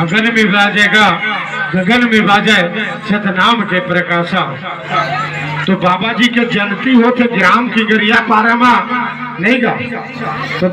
गगन में बाजेगा, गगन में बाजे सतनाम के प्रकाशा। तो बाबा जी के जनती हो तो ग्राम की गरिया पारा में नहीं गा तो